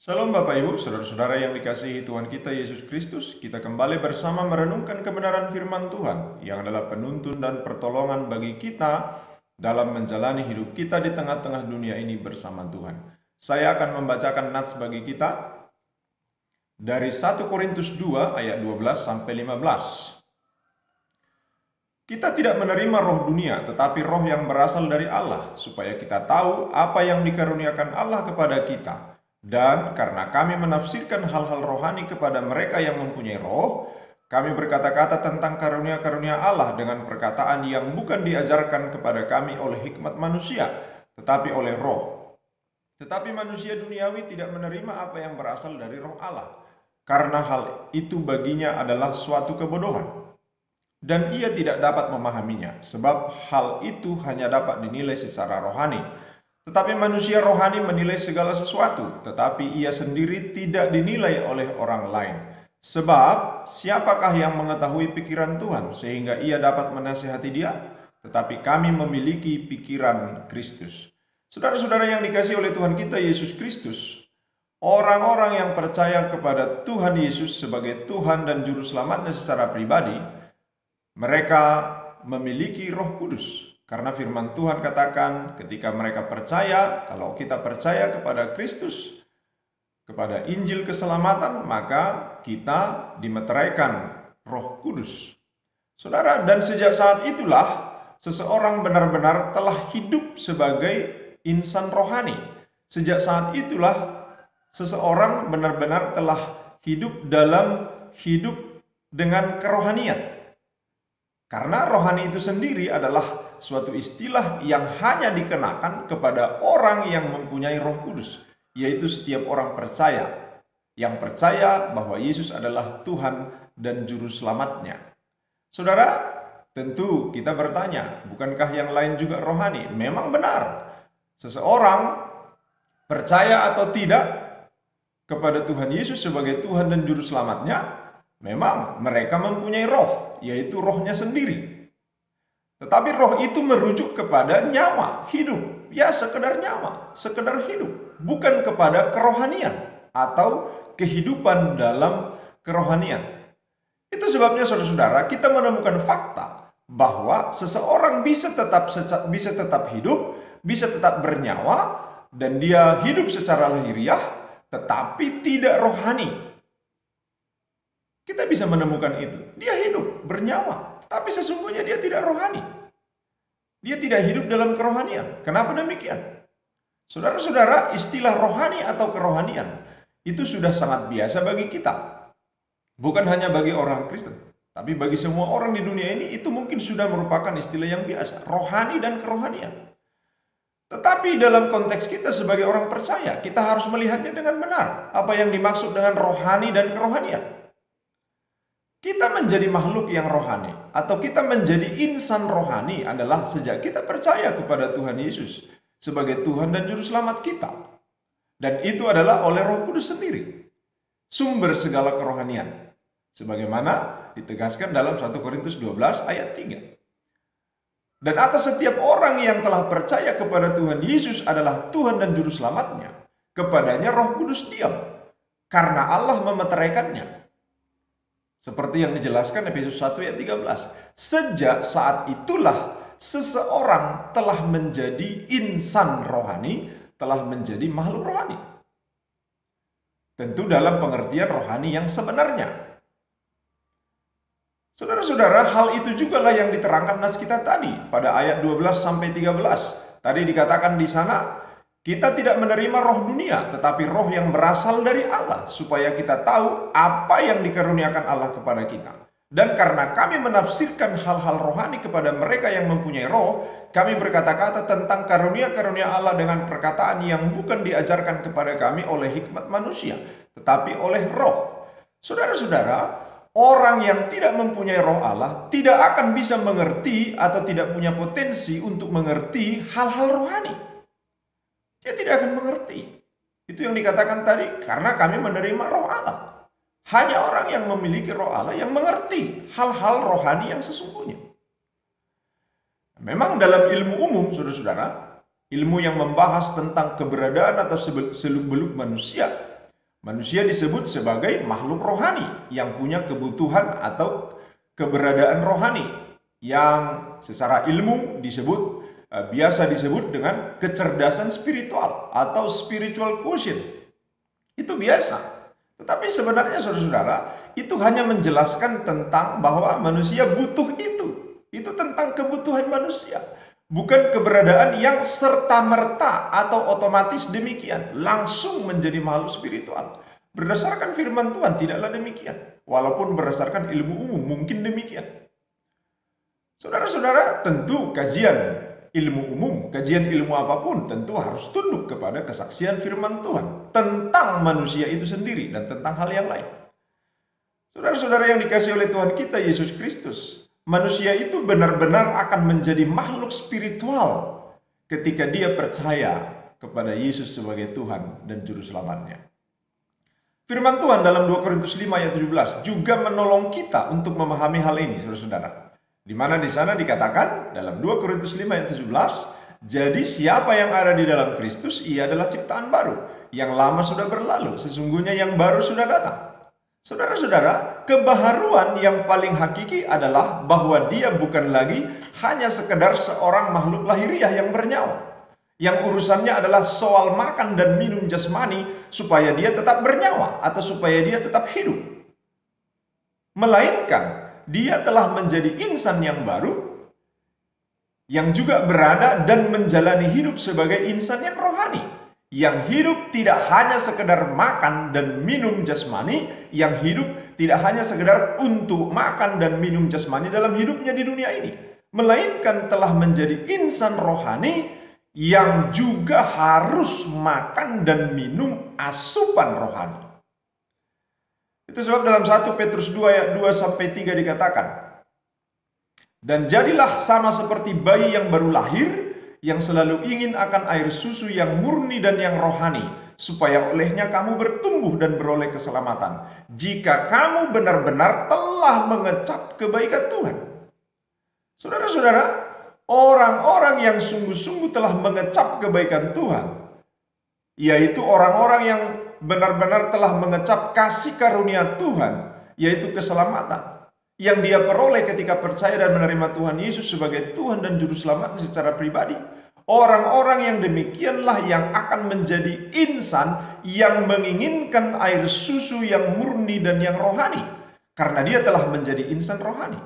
Shalom Bapak Ibu, saudara-saudara yang dikasihi Tuhan kita Yesus Kristus. Kita kembali bersama merenungkan kebenaran firman Tuhan yang adalah penuntun dan pertolongan bagi kita dalam menjalani hidup kita di tengah-tengah dunia ini bersama Tuhan. Saya akan membacakan nats bagi kita dari 1 Korintus 2 ayat 12 sampai 15. Kita tidak menerima roh dunia, tetapi roh yang berasal dari Allah, supaya kita tahu apa yang dikaruniakan Allah kepada kita. Dan karena kami menafsirkan hal-hal rohani kepada mereka yang mempunyai roh, kami berkata-kata tentang karunia-karunia Allah dengan perkataan yang bukan diajarkan kepada kami oleh hikmat manusia, tetapi oleh roh. Tetapi manusia duniawi tidak menerima apa yang berasal dari roh Allah, karena hal itu baginya adalah suatu kebodohan. Dan ia tidak dapat memahaminya, sebab hal itu hanya dapat dinilai secara rohani. Tetapi manusia rohani menilai segala sesuatu, tetapi ia sendiri tidak dinilai oleh orang lain. Sebab siapakah yang mengetahui pikiran Tuhan sehingga ia dapat menasihati dia? Tetapi kami memiliki pikiran Kristus. Saudara-saudara yang dikasihi oleh Tuhan kita Yesus Kristus, orang-orang yang percaya kepada Tuhan Yesus sebagai Tuhan dan Juru Selamatnya secara pribadi, mereka memiliki Roh Kudus. Karena firman Tuhan katakan ketika mereka percaya, kalau kita percaya kepada Kristus, kepada Injil keselamatan, maka kita dimeteraikan Roh Kudus. Saudara, dan sejak saat itulah seseorang benar-benar telah hidup sebagai insan rohani. Sejak saat itulah seseorang benar-benar telah hidup dengan kerohanian. Karena rohani itu sendiri adalah suatu istilah yang hanya dikenakan kepada orang yang mempunyai Roh Kudus, yaitu setiap orang percaya yang percaya bahwa Yesus adalah Tuhan dan Juru Selamatnya. Saudara, tentu kita bertanya, bukankah yang lain juga rohani? Memang benar, seseorang percaya atau tidak kepada Tuhan Yesus sebagai Tuhan dan Juru Selamatnya, memang mereka mempunyai roh, yaitu rohnya sendiri. Tetapi roh itu merujuk kepada nyawa, hidup. Ya, sekedar nyawa, sekedar hidup. Bukan kepada kerohanian atau kehidupan dalam kerohanian. Itu sebabnya saudara-saudara, kita menemukan fakta bahwa seseorang bisa tetap hidup, bisa tetap bernyawa, dan dia hidup secara lahiriah, tetapi tidak rohani. Kita bisa menemukan itu. Dia hidup, bernyawa, tapi sesungguhnya dia tidak rohani. Dia tidak hidup dalam kerohanian. Kenapa demikian? Saudara-saudara, istilah rohani atau kerohanian itu sudah sangat biasa bagi kita. Bukan hanya bagi orang Kristen, tapi bagi semua orang di dunia ini itu mungkin sudah merupakan istilah yang biasa. Rohani dan kerohanian. Tetapi dalam konteks kita sebagai orang percaya, kita harus melihatnya dengan benar. Apa yang dimaksud dengan rohani dan kerohanian? Kita menjadi makhluk yang rohani atau kita menjadi insan rohani adalah sejak kita percaya kepada Tuhan Yesus sebagai Tuhan dan Juru Selamat kita. Dan itu adalah oleh Roh Kudus sendiri, sumber segala kerohanian. Sebagaimana ditegaskan dalam 1 Korintus 12 ayat 3. Dan atas setiap orang yang telah percaya kepada Tuhan Yesus adalah Tuhan dan Juru Selamatnya, kepadanya Roh Kudus diam, karena Allah memeteraikannya. Seperti yang dijelaskan Efesus 1 ayat 13. Sejak saat itulah seseorang telah menjadi insan rohani, telah menjadi makhluk rohani. Tentu dalam pengertian rohani yang sebenarnya. Saudara-saudara, hal itu juga lah yang diterangkan nas kita tadi pada ayat 12 sampai 13. Tadi dikatakan di sana, kita tidak menerima roh dunia, tetapi roh yang berasal dari Allah, supaya kita tahu apa yang dikaruniakan Allah kepada kita. Dan karena kami menafsirkan hal-hal rohani kepada mereka yang mempunyai roh, kami berkata-kata tentang karunia-karunia Allah dengan perkataan yang bukan diajarkan kepada kami oleh hikmat manusia, tetapi oleh roh. Saudara-saudara, orang yang tidak mempunyai roh Allah tidak akan bisa mengerti atau tidak punya potensi untuk mengerti hal-hal rohani. Dia tidak akan mengerti. Itu yang dikatakan tadi, karena kami menerima roh Allah. Hanya orang yang memiliki roh Allah yang mengerti hal-hal rohani yang sesungguhnya. Memang dalam ilmu umum, saudara-saudara, ilmu yang membahas tentang keberadaan atau seluk-beluk manusia, Manusia disebut sebagai makhluk rohani yang punya kebutuhan atau keberadaan rohani yang secara ilmu biasa disebut dengan kecerdasan spiritual atau spiritual quotient. Itu biasa. Tetapi sebenarnya saudara-saudara, itu hanya menjelaskan tentang bahwa manusia butuh itu. Itu tentang kebutuhan manusia. Bukan keberadaan yang serta-merta atau otomatis demikian, langsung menjadi makhluk spiritual. Berdasarkan firman Tuhan tidaklah demikian. Walaupun berdasarkan ilmu umum mungkin demikian. Saudara-saudara, tentu kajian ilmu apapun tentu harus tunduk kepada kesaksian firman Tuhan tentang manusia itu sendiri dan tentang hal yang lain. Saudara-saudara yang dikasihi oleh Tuhan kita Yesus Kristus, manusia itu benar-benar akan menjadi makhluk spiritual ketika dia percaya kepada Yesus sebagai Tuhan dan Juru Selamatnya. Firman Tuhan dalam 2 Korintus 5 ayat 17 juga menolong kita untuk memahami hal ini, saudara-saudara. Di mana di sana dikatakan dalam 2 Korintus 5 ayat 17, jadi siapa yang ada di dalam Kristus, ia adalah ciptaan baru. Yang lama sudah berlalu, sesungguhnya yang baru sudah datang. Saudara-saudara, kebaharuan yang paling hakiki adalah bahwa dia bukan lagi hanya sekedar seorang makhluk lahiriah yang bernyawa. Yang urusannya adalah soal makan dan minum jasmani supaya dia tetap bernyawa atau supaya dia tetap hidup. Melainkan dia telah menjadi insan yang baru yang juga berada dan menjalani hidup sebagai insan yang rohani. Yang hidup tidak hanya sekedar makan dan minum jasmani, yang hidup tidak hanya sekedar untuk makan dan minum jasmani dalam hidupnya di dunia ini, melainkan telah menjadi insan rohani yang juga harus makan dan minum asupan rohani. Itu sebab dalam 1 Petrus 2 ayat 2-3 dikatakan, dan jadilah sama seperti bayi yang baru lahir, yang selalu ingin akan air susu yang murni dan yang rohani, supaya olehnya kamu bertumbuh dan beroleh keselamatan, jika kamu benar-benar telah mengecap kebaikan Tuhan. Saudara-saudara, orang-orang yang sungguh-sungguh telah mengecap kebaikan Tuhan, yaitu orang-orang yang benar-benar telah mengecap kasih karunia Tuhan, yaitu keselamatan yang dia peroleh ketika percaya dan menerima Tuhan Yesus sebagai Tuhan dan Juru Selamat secara pribadi. Orang-orang yang demikianlah yang akan menjadi insan yang menginginkan air susu yang murni dan yang rohani, karena dia telah menjadi insan rohani.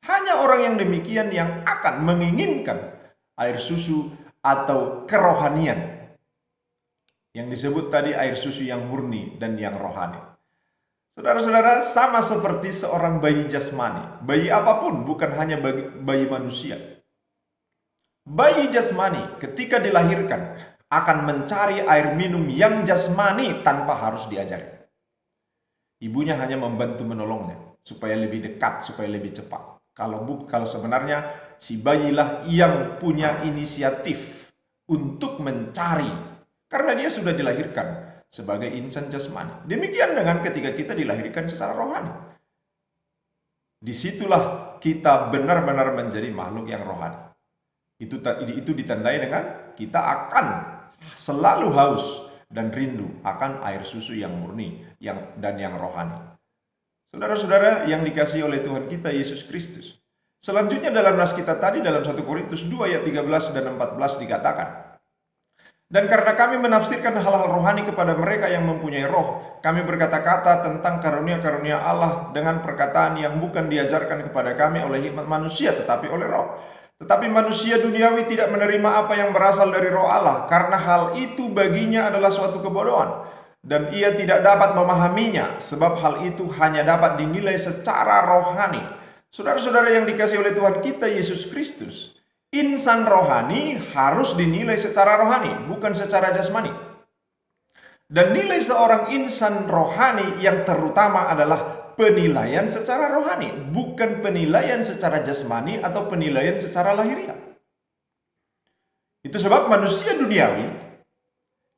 Hanya orang yang demikian yang akan menginginkan air susu atau kerohanian, yang disebut tadi air susu yang murni dan yang rohani. Saudara-saudara, sama seperti seorang bayi jasmani. Bayi apapun, bukan hanya bayi manusia. Bayi jasmani ketika dilahirkan akan mencari air minum yang jasmani tanpa harus diajari. Ibunya hanya membantu menolongnya supaya lebih dekat, supaya lebih cepat. Kalau sebenarnya si bayilah yang punya inisiatif untuk mencari, karena dia sudah dilahirkan sebagai insan jasmani. Demikian dengan ketika kita dilahirkan secara rohani. Disitulah kita benar-benar menjadi makhluk yang rohani. Itu ditandai dengan kita akan selalu haus dan rindu akan air susu yang murni dan yang rohani. Saudara-saudara yang dikasihi oleh Tuhan kita Yesus Kristus. Selanjutnya dalam nas kita tadi dalam 1 Korintus 2 ayat 13 dan 14 dikatakan, dan karena kami menafsirkan hal-hal rohani kepada mereka yang mempunyai roh, kami berkata-kata tentang karunia-karunia Allah dengan perkataan yang bukan diajarkan kepada kami oleh hikmat manusia tetapi oleh roh. Tetapi manusia duniawi tidak menerima apa yang berasal dari roh Allah, karena hal itu baginya adalah suatu kebodohan, dan ia tidak dapat memahaminya, sebab hal itu hanya dapat dinilai secara rohani. Saudara-saudara yang dikasihi oleh Tuhan kita Yesus Kristus, insan rohani harus dinilai secara rohani, bukan secara jasmani. Dan nilai seorang insan rohani yang terutama adalah penilaian secara rohani, bukan penilaian secara jasmani atau penilaian secara lahiriah. Itu sebab manusia duniawi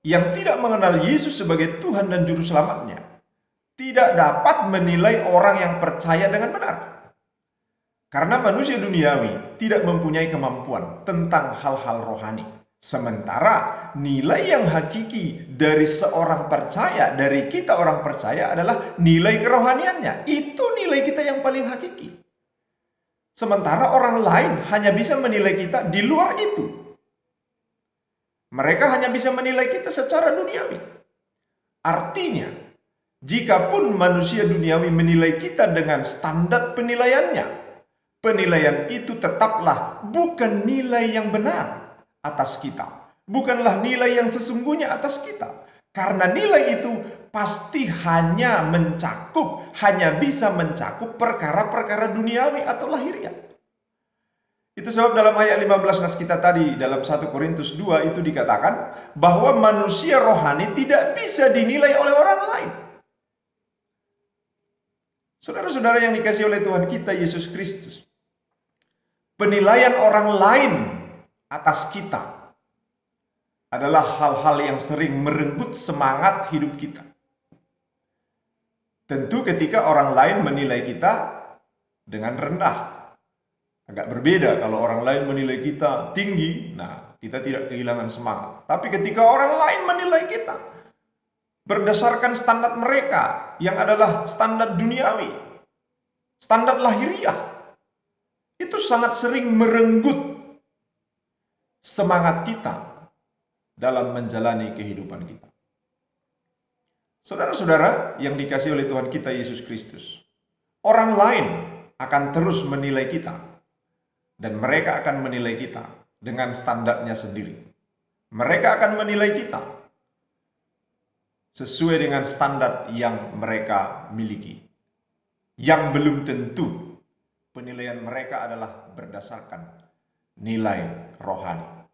yang tidak mengenal Yesus sebagai Tuhan dan Juru Selamatnya tidak dapat menilai orang yang percaya dengan benar. Karena manusia duniawi tidak mempunyai kemampuan tentang hal-hal rohani. Sementara nilai yang hakiki dari seorang percaya, dari kita orang percaya adalah nilai kerohaniannya. Itu nilai kita yang paling hakiki. Sementara orang lain hanya bisa menilai kita di luar itu. Mereka hanya bisa menilai kita secara duniawi. Artinya, jikapun manusia duniawi menilai kita dengan standar penilaiannya, penilaian itu tetaplah bukan nilai yang benar atas kita. Bukanlah nilai yang sesungguhnya atas kita. Karena nilai itu pasti hanya bisa mencakup perkara-perkara duniawi atau lahiriah. Itu sebab dalam ayat 15 nas kita tadi, dalam 1 Korintus 2 itu dikatakan bahwa manusia rohani tidak bisa dinilai oleh orang lain. Saudara-saudara yang dikasihi oleh Tuhan kita Yesus Kristus, penilaian orang lain atas kita adalah hal-hal yang sering merenggut semangat hidup kita. Tentu ketika orang lain menilai kita dengan rendah. Agak berbeda kalau orang lain menilai kita tinggi, nah kita tidak kehilangan semangat. Tapi ketika orang lain menilai kita berdasarkan standar mereka yang adalah standar duniawi, standar lahiriah, itu sangat sering merenggut semangat kita dalam menjalani kehidupan kita. Saudara-saudara yang dikasihi oleh Tuhan kita Yesus Kristus, orang lain akan terus menilai kita, dan mereka akan menilai kita dengan standarnya sendiri. Mereka akan menilai kita sesuai dengan standar yang mereka miliki, yang belum tentu penilaian mereka adalah berdasarkan nilai rohani.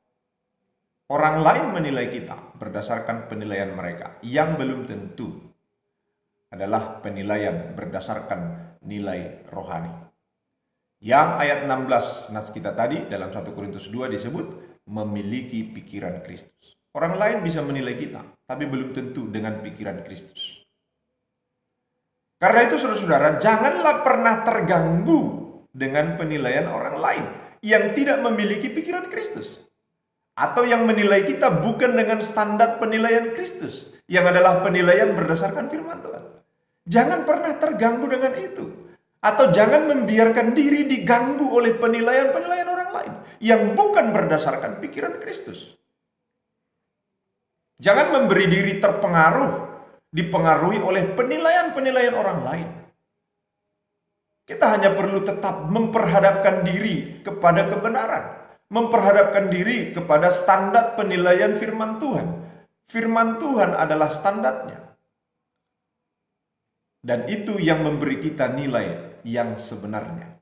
Orang lain menilai kita berdasarkan penilaian mereka, yang belum tentu adalah penilaian berdasarkan nilai rohani. Yang ayat 16 nas kita tadi dalam 1 Korintus 2 disebut memiliki pikiran Kristus. Orang lain bisa menilai kita, tapi belum tentu dengan pikiran Kristus. Karena itu saudara-saudara, janganlah pernah terganggu dengan penilaian orang lain yang tidak memiliki pikiran Kristus. Atau yang menilai kita bukan dengan standar penilaian Kristus, yang adalah penilaian berdasarkan firman Tuhan. Jangan pernah terganggu dengan itu. Atau jangan membiarkan diri diganggu oleh penilaian-penilaian orang lain yang bukan berdasarkan pikiran Kristus. Jangan memberi diri dipengaruhi oleh penilaian-penilaian orang lain. Kita hanya perlu tetap memperhadapkan diri kepada kebenaran, memperhadapkan diri kepada standar penilaian firman Tuhan. Firman Tuhan adalah standarnya. Dan itu yang memberi kita nilai yang sebenarnya.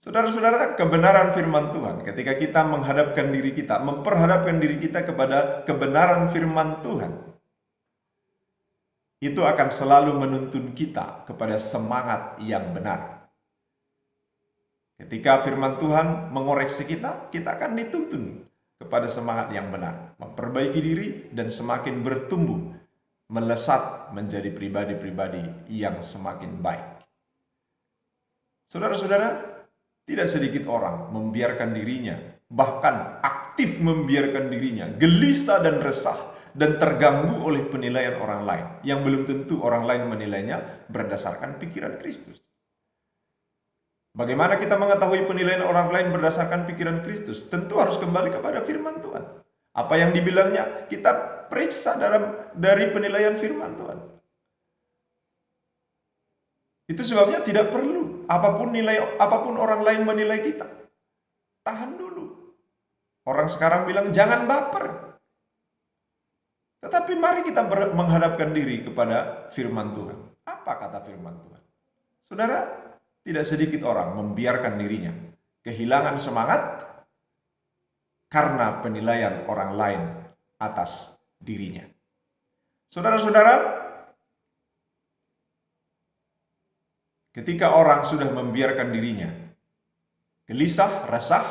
Saudara-saudara, kebenaran firman Tuhan, ketika kita memperhadapkan diri kita kepada kebenaran firman Tuhan, itu akan selalu menuntun kita kepada semangat yang benar. Ketika firman Tuhan mengoreksi kita, kita akan dituntun kepada semangat yang benar, memperbaiki diri dan semakin bertumbuh, melesat menjadi pribadi-pribadi yang semakin baik. Saudara-saudara, tidak sedikit orang membiarkan dirinya, bahkan aktif membiarkan dirinya, gelisah dan resah, dan terganggu oleh penilaian orang lain, yang belum tentu orang lain menilainya berdasarkan pikiran Kristus. Bagaimana kita mengetahui penilaian orang lain berdasarkan pikiran Kristus? Tentu harus kembali kepada firman Tuhan. Apa yang dibilangnya, kita periksa dari penilaian firman Tuhan. Itu sebabnya tidak perlu apapun orang lain menilai kita. Tahan dulu. Orang sekarang bilang jangan baper. Tetapi mari kita menghadapkan diri kepada firman Tuhan. Apa kata firman Tuhan? Saudara, tidak sedikit orang membiarkan dirinya kehilangan semangat karena penilaian orang lain atas dirinya. Saudara-saudara, ketika orang sudah membiarkan dirinya gelisah, resah,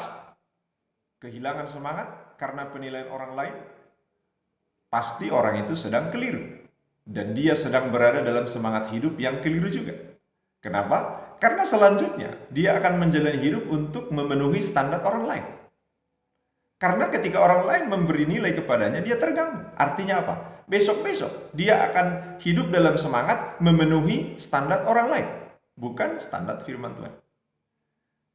kehilangan semangat karena penilaian orang lain, pasti orang itu sedang keliru. Dan dia sedang berada dalam semangat hidup yang keliru juga. Kenapa? Karena selanjutnya dia akan menjalani hidup untuk memenuhi standar orang lain. Karena ketika orang lain memberi nilai kepadanya, dia terganggu. Artinya apa? Besok-besok dia akan hidup dalam semangat memenuhi standar orang lain, bukan standar firman Tuhan.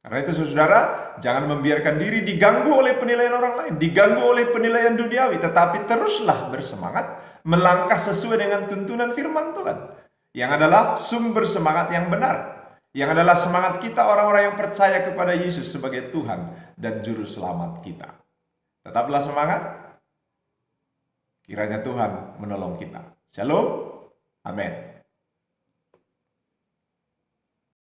Karena itu saudara, jangan membiarkan diri diganggu oleh penilaian orang lain, diganggu oleh penilaian duniawi, tetapi teruslah bersemangat melangkah sesuai dengan tuntunan firman Tuhan, yang adalah sumber semangat yang benar, yang adalah semangat kita orang-orang yang percaya kepada Yesus sebagai Tuhan dan Juru Selamat kita. Tetaplah semangat, kiranya Tuhan menolong kita. Shalom, amin.